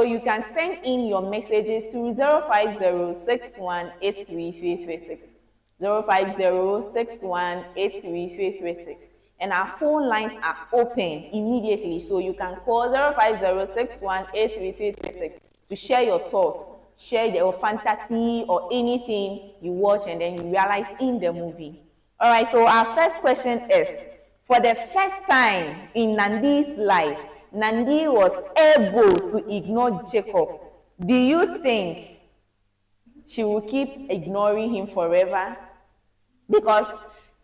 you can send in your messages through 05061833336. 05061833336. And our phone lines are open immediately, so you can call 05061833336 to share your thoughts, share your fantasy or anything you watch and then you realize in the movie. All right, so our first question is, for the first time in Nandi's life, Nandi was able to ignore Jacob. Do you think she will keep ignoring him forever? Because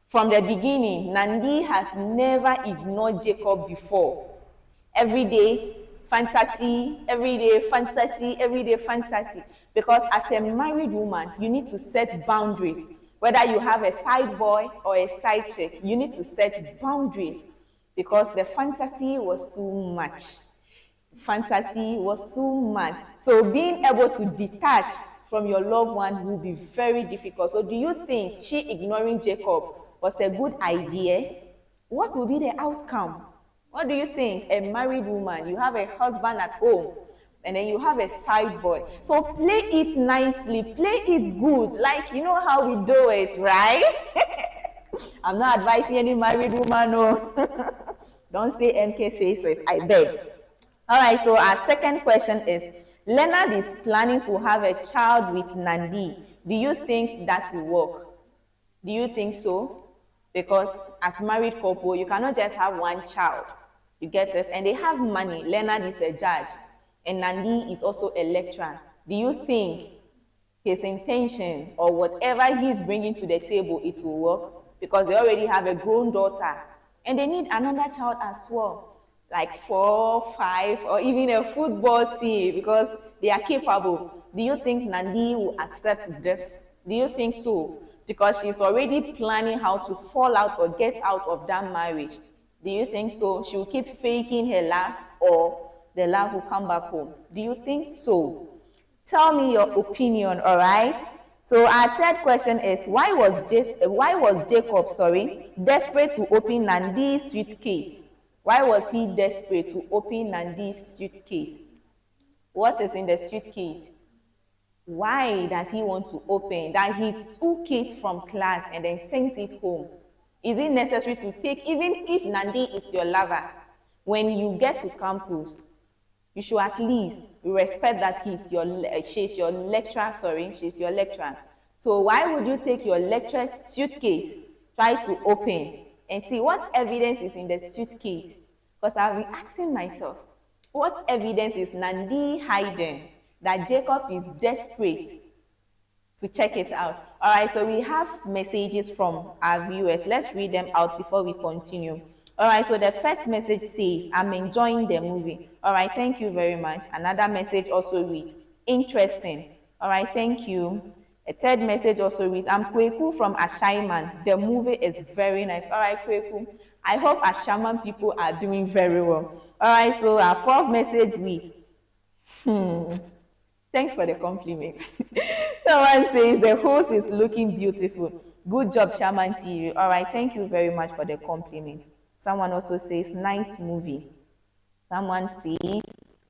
from the beginning, Nandi has never ignored Jacob before. Every day, fantasy, every day, fantasy, every day, fantasy. Because as a married woman, you need to set boundaries. Whether you have a side boy or a side chick, you need to set boundaries. Because the fantasy was too much. Fantasy was too much. So being able to detach from your loved one will be very difficult. So do you think she ignoring Jacob was a good idea? What will be the outcome? What do you think? A married woman, you have a husband at home, and then you have a side boy. So play it nicely, play it good, like you know how we do it, right? I'm not advising any married woman, no. Don't say MK says it, I beg. All right, so our second question is, Leonard is planning to have a child with Nandi. Do you think that will work? Do you think so? Because as married couple, you cannot just have one child. You get it? And they have money. Leonard is a judge. And Nandi is also a lecturer. Do you think his intention or whatever he's bringing to the table, it will work? Because they already have a grown daughter. And they need another child as well. Like 4, 5, or even a football team, because they are capable. Do you think Nandi will accept this? Do you think so? Because she's already planning how to fall out or get out of that marriage. Do you think so? She will keep faking her love, or the love will come back home. Do you think so? Tell me your opinion, all right? So our third question is, why was Jacob desperate to open Nandi's suitcase? Why was he desperate to open Nandi's suitcase? What is in the suitcase? Why does he want to open? That he took it from class and then sent it home. Is it necessary to take, even if Nandi is your lover, when you get to campus, you should at least respect that she's your lecturer. So why would you take your lecturer's suitcase, try to open, and see what evidence is in the suitcase? Because I've been asking myself, what evidence is Nandi hiding that Jacob is desperate to check it out? All right, so we have messages from our viewers. Let's read them out before we continue. All right, so the first message says, I'm enjoying the movie. All right, thank you very much. Another message also reads, interesting. All right, thank you. A third message also reads, I'm Kweku from Ashaiman. The movie is very nice. All right, Kweku. I hope Ashaman people are doing very well. All right, so our fourth message reads, thanks for the compliment. Someone says, the host is looking beautiful. Good job, Shaman TV. All right, thank you very much for the compliment. Someone also says, nice movie. Someone says,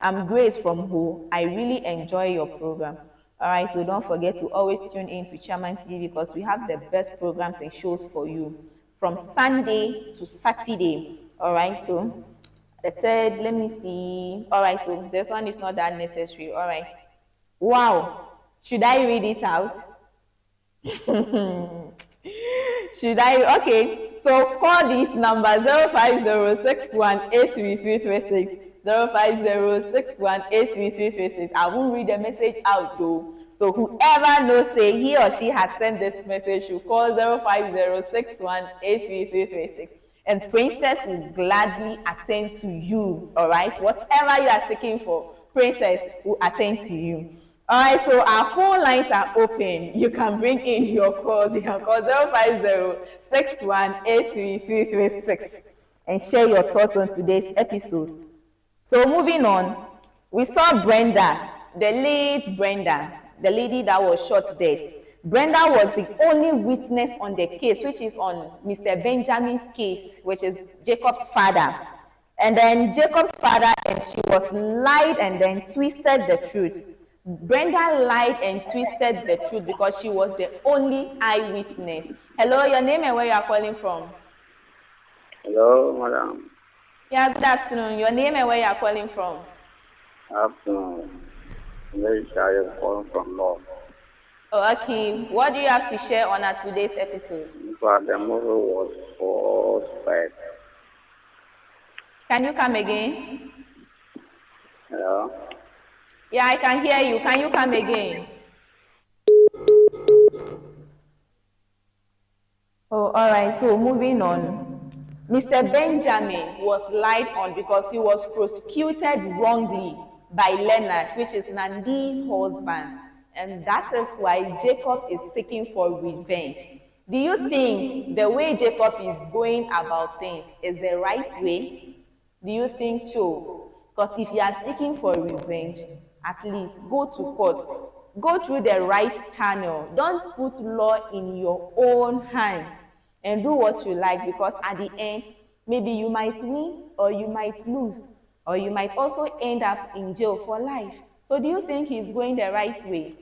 I'm Grace from Ho. I really enjoy your program. All right, so don't forget to always tune in to Chairman TV because we have the best programs and shows for you from Sunday to Saturday. All right, so the third, let me see. All right, so this one is not that necessary. All right. Wow. Should I read it out? Should I? Okay. So call this number 05061833336. 05061833336. I won't read the message out though. So whoever knows, say he or she has sent this message, should call 05061833336. And Princess will gladly attend to you. All right, whatever you are seeking for, Princess will attend to you. All right, so our phone lines are open. You can bring in your calls. You can call 05061833336 and share your thoughts on today's episode. So moving on, we saw Brenda, the late Brenda, the lady that was shot dead. Brenda was the only witness on the case, which is on Mr. Benjamin's case, which is Jacob's father. And then Jacob's father and she was lied and then twisted the truth. Brenda lied and twisted the truth because she was the only eyewitness. Hello, your name and where you are calling from? Hello, madam. Yeah, good afternoon. Your name and where you are calling from? Afternoon. Very shy calling from North. Oh, okay. What do you have to share on our today's episode? But the movie was for spec. Can you come again? Hello? Yeah, I can hear you. Can you come again? Oh, all right. So moving on. Mr. Benjamin was lied on because he was prosecuted wrongly by Leonard, which is Nandi's husband. And that is why Jacob is seeking for revenge. Do you think the way Jacob is going about things is the right way? Do you think so? Because if you are seeking for revenge, at least go to court. Go through the right channel. Don't put law in your own hands and do what you like, because at the end, maybe you might win or you might lose, or you might also end up in jail for life. So do you think he's going the right way?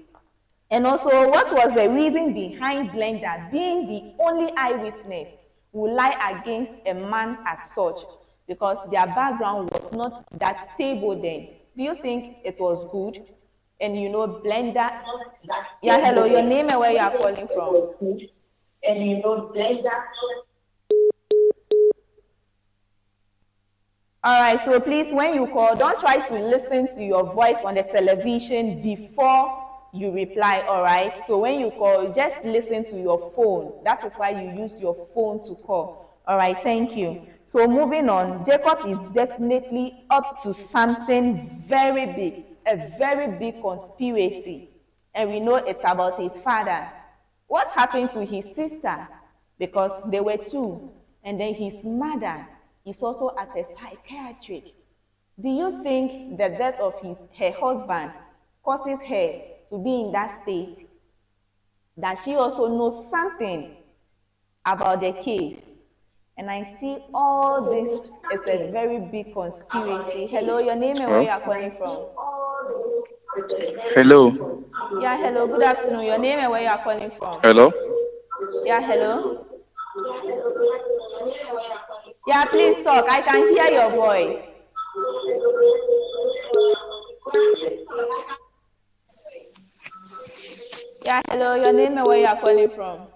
And also, what was the reason behind Blender being the only eyewitness who lie against a man as such? Because their background was not that stable then. Do you think it was good? And you know, Blender. Yeah, hello, your name and where you are calling from? And you know, Blender. All right, so please, when you call, don't try to listen to your voice on the television before you reply, all right? So when you call, just listen to your phone. That is why you used your phone to call. All right, thank you. So moving on, Jacob is definitely up to something very big, a very big conspiracy. And we know it's about his father. What happened to his sister? Because they were two. And then his mother is also at a psychiatric. Do you think the death of her husband causes her to be in that state? That she also knows something about the case? And I see all this is a very big conspiracy. Hello, your name and where you are calling from? Hello. Yeah, hello, good afternoon. Your name and where you are calling from? Hello. Yeah, hello. Yeah, please talk. I can hear your voice. Yeah, hello. Your name and where you are calling from?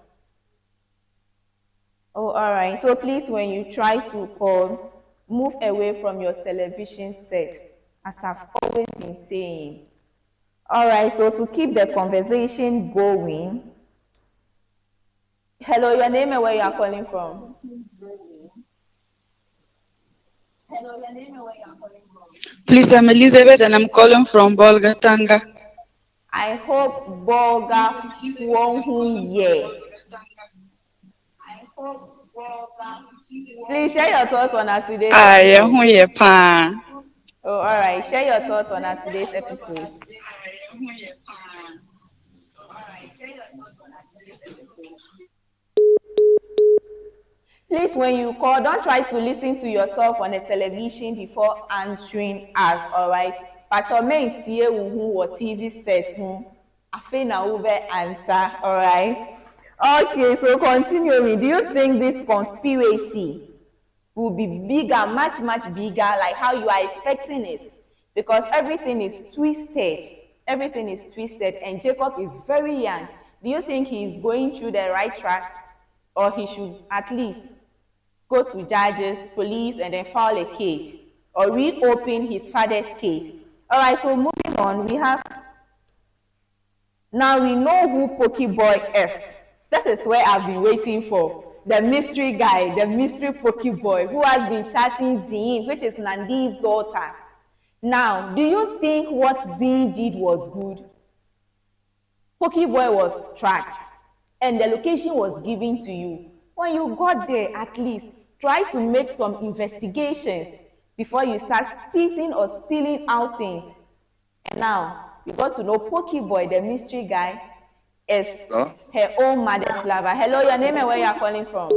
Oh, all right. So please, when you try to call, move away from your television set, as I've always been saying. All right. So to keep the conversation going, hello. Your name and where you are calling from? Hello, your name and where you are calling from? Please, I'm Elizabeth and I'm calling from Bolgatanga. I hope Boga won't hear. Please share your thoughts on our today's episode. Oh, all right. Share your thoughts on our today's episode. Please, when you call, don't try to listen to yourself on the television before answering us, all right? But your main tie or TV set, I feel now over answer, all right? Okay, so continuing, do you think this conspiracy will be bigger, much, much bigger, like how you are expecting it? Because everything is twisted. Everything is twisted, and Jacob is very young. Do you think he is going through the right track, or he should at least go to judges, police, and then file a case, or reopen his father's case? All right, so moving on, now we know who Pokeboy is. This is where I've been waiting for. The mystery guy, the mystery Pokeboy, who has been chatting Zin, which is Nandi's daughter. Now, do you think what Zin did was good? Pokeboy was tracked, and the location was given to you. When you got there, at least try to make some investigations before you start spitting or spilling out things. And now you got to know Pokeboy, the mystery guy, is her own mother's lover. Hello, your name and where you are calling from?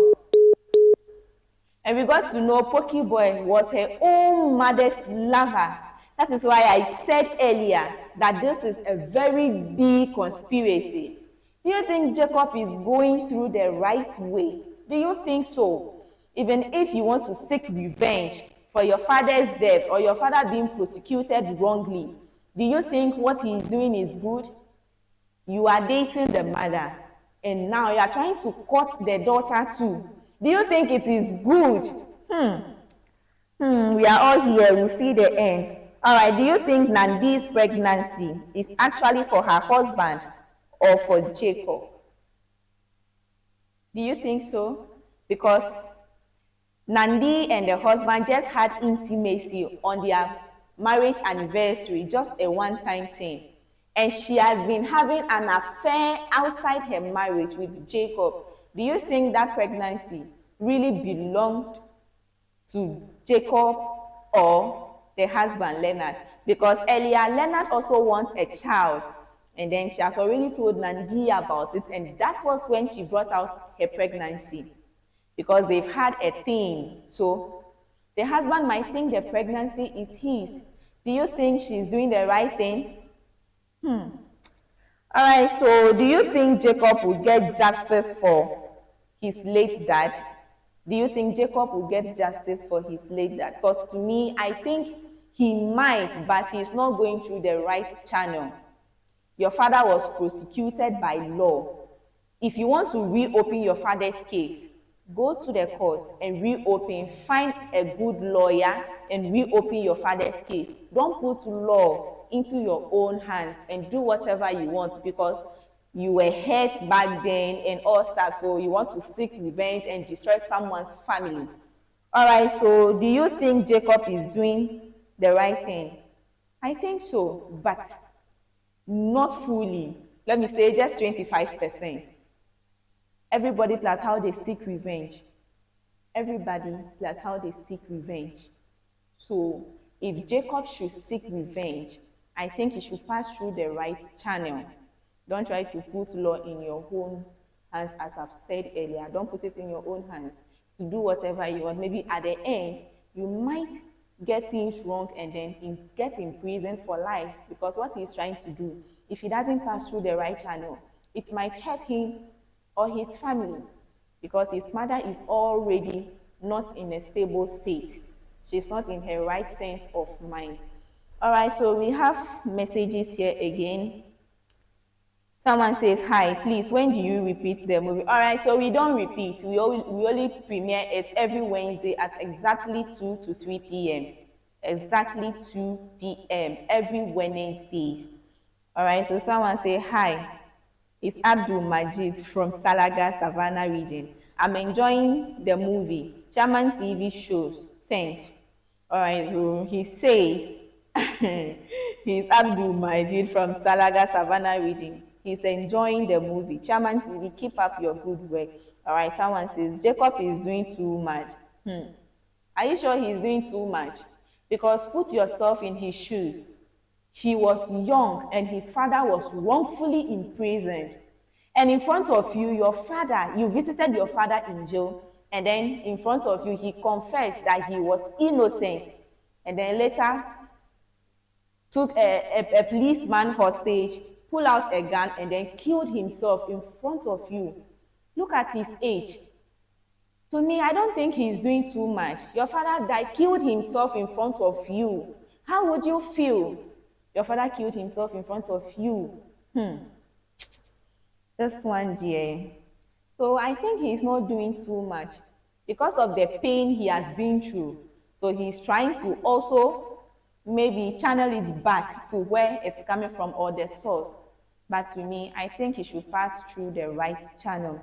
And we got to know Pokey Boy was her own mother's lover. That is why I said earlier that this is a very big conspiracy. Do you think Jacob is going through the right way? Do you think so? Even if you want to seek revenge for your father's death or your father being prosecuted wrongly, do you think what he is doing is good? You are dating the mother, and now you are trying to court the daughter too. Do you think it is good? We are all here. We'll see the end. All right. Do you think Nandi's pregnancy is actually for her husband or for Jacob? Do you think so? Because Nandi and the husband just had intimacy on their marriage anniversary, just a one-time thing. And she has been having an affair outside her marriage with Jacob. Do you think that pregnancy really belonged to Jacob or the husband, Leonard? Because earlier, Leonard also wants a child. And then she has already told Nandi about it. And that was when she brought out her pregnancy. Because they've had a thing. So the husband might think the pregnancy is his. Do you think she's doing the right thing? All right, so do you think Jacob will get justice for his late dad? Do you think Jacob will get justice for his late dad? Because to me, I think he might, but he's not going through the right channel. Your father was prosecuted by law. If you want to reopen your father's case, go to the courts and reopen, find a good lawyer and reopen your father's case. Don't put law into your own hands and do whatever you want because you were hurt back then and all stuff, so you want to seek revenge and destroy someone's family. All right, so do you think Jacob is doing the right thing? I think so, but not fully. Let me say just 25%. Everybody plus how they seek revenge. Everybody plus how they seek revenge. So if Jacob should seek revenge, I think he should pass through the right channel. Don't try to put law in your own hands, as I've said earlier. Don't put it in your own hands to do whatever you want. Maybe at the end, you might get things wrong and then get in prison for life because what he's trying to do, if he doesn't pass through the right channel, it might hurt him or his family because his mother is already not in a stable state. She's not in her right sense of mind. All right, so we have messages here again. Someone says, hi, please, when do you repeat the movie? All right, so we don't repeat. We only premiere it every Wednesday at exactly 2 to 3 p.m. Exactly 2 p.m. every Wednesdays. All right, so someone say, hi. It's Abdul Majid from Salaga, Savannah region. I'm enjoying the movie. Chairman TV shows. Thanks. All right, so he says, he's Abdul Majid from Salaga, Savannah region. He's enjoying the movie. Chairman TV, keep up your good work. All right, someone says, Jacob is doing too much. Are you sure he's doing too much? Because put yourself in his shoes. He was young and his father was wrongfully imprisoned. And in front of you, you visited your father in jail. And then in front of you, he confessed that he was innocent. And then later took a policeman hostage, pulled out a gun, and then killed himself in front of you. Look at his age. To me, I don't think he's doing too much. Your father died, killed himself in front of you. How would you feel? Your father killed himself in front of you. This one, dear. So I think he's not doing too much because of the pain he has been through. So he's trying to also maybe channel it back to where it's coming from or the source. But to me, I think he should pass through the right channel.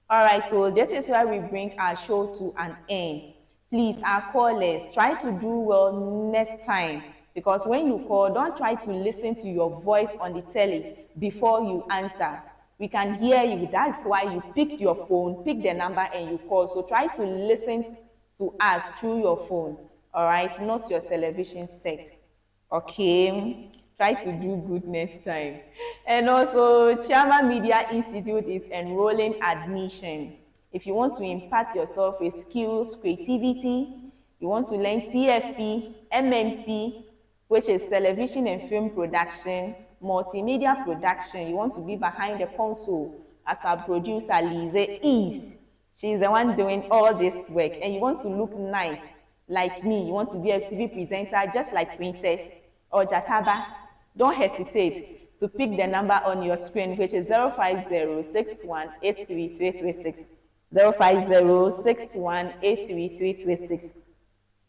All right, so this is where we bring our show to an end. Please, our callers, try to do well next time. Because when you call, don't try to listen to your voice on the telly before you answer. We can hear you. That's why you picked your phone, pick the number, and you call. So try to listen to us through your phone, all right? Not your television set, okay? Try to do good next time. And also, Chairman Media Institute is enrolling admission If you want to impart yourself with skills, creativity, you want to learn TFP, MMP, which is television and film production, multimedia production. You want to be behind the console as our producer Lise is. She's the one doing all this work, and you want to look nice like me. You want to be a TV presenter just like Princess or Jataba. Don't hesitate to pick the number on your screen, which is 05061833336. 05061833336.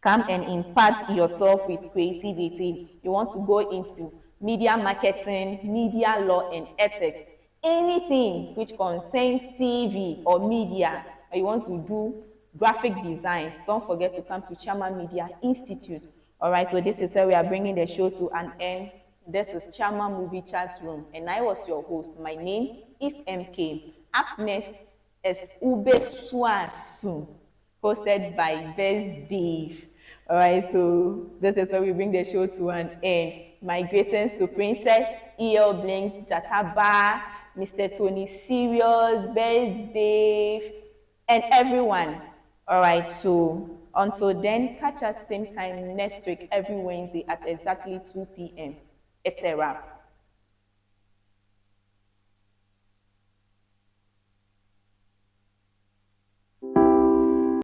Come and impart yourself with creativity. You want to go into media marketing, media law and ethics, anything which concerns TV or media, or you want to do graphic designs, don't forget to come to Chama Media Institute. All right, so this is where we are bringing the show to an end. This is Chama Movie Chat Room, and I was your host. My name is MK. Up next is Ube Swasu, hosted by Best Dave. All right, so this is where we bring the show to an end. My greetings to Princess, EL Blinks, Jataba, Mr. Tony Serious, Best Dave, and everyone. All right, so until then, catch us same time next week, every Wednesday at exactly 2 p.m. It's a wrap.